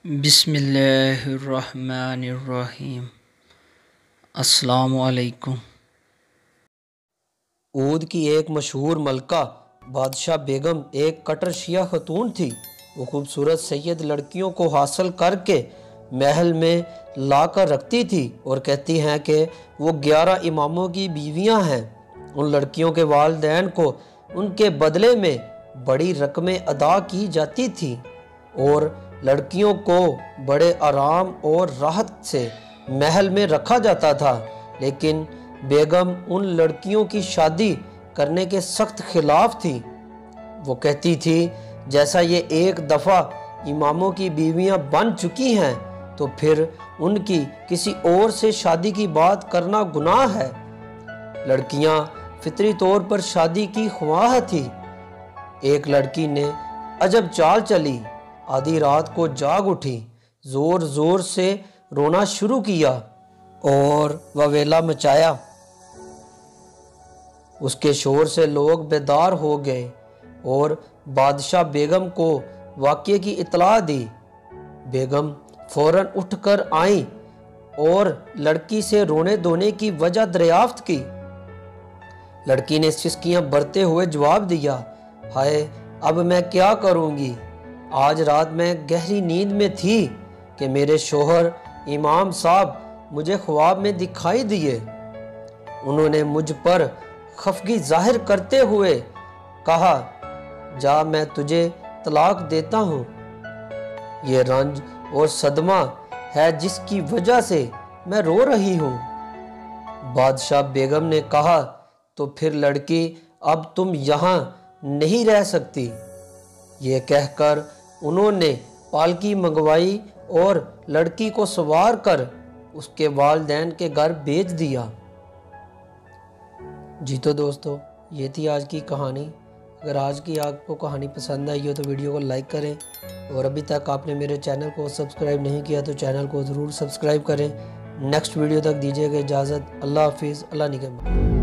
बिस्मिल्लाहिर्रहमानिर्रहीम। अस्सलामु अलैकुम। ऊद की एक मशहूर मलका बादशाह बेगम एक कट्टर शिया खतून थी। वो खूबसूरत सैयद लड़कियों को हासिल करके महल में ला कर रखती थी और कहती हैं कि वो 11 इमामों की बीवियां हैं। उन लड़कियों के वालिदैन को उनके बदले में बड़ी रकमें अदा की जाती थी और लड़कियों को बड़े आराम और राहत से महल में रखा जाता था। लेकिन बेगम उन लड़कियों की शादी करने के सख्त खिलाफ थी। वो कहती थी जैसा ये एक दफ़ा इमामों की बीवियां बन चुकी हैं तो फिर उनकी किसी और से शादी की बात करना गुनाह है। लड़कियां फितरी तौर पर शादी की ख्वाह थी। एक लड़की ने अजब चाल चली, आधी रात को जाग उठी, ज़ोर ज़ोर से रोना शुरू किया और ववेला मचाया। उसके शोर से लोग बेदार हो गए और बादशाह बेगम को वाक़ये की इत्तला दी। बेगम फौरन उठकर आई और लड़की से रोने धोने की वजह दरियाफ्त की। लड़की ने सिसकियां भरते हुए जवाब दिया, हाय अब मैं क्या करूंगी। आज रात मैं गहरी नींद में थी कि मेरे शोहर इमाम साहब मुझे ख्वाब में दिखाई दिए। उन्होंने मुझ पर खफगी जाहिर करते हुए कहा, जा मैं तुझे तलाक देता हूँ। ये रंज और सदमा है जिसकी वजह से मैं रो रही हूँ। बादशाह बेगम ने कहा, तो फिर लड़की अब तुम यहाँ नहीं रह सकती। ये कहकर उन्होंने पालकी मंगवाई और लड़की को सवार कर उसके वालिदैन के घर भेज दिया। जी तो दोस्तों, ये थी आज की कहानी। अगर आज की आपको कहानी पसंद आई हो तो वीडियो को लाइक करें और अभी तक आपने मेरे चैनल को सब्सक्राइब नहीं किया तो चैनल को ज़रूर सब्सक्राइब करें। नेक्स्ट वीडियो तक दीजिएगा इजाज़त। अल्लाह हाफिज़। अल्लाह निगहबान।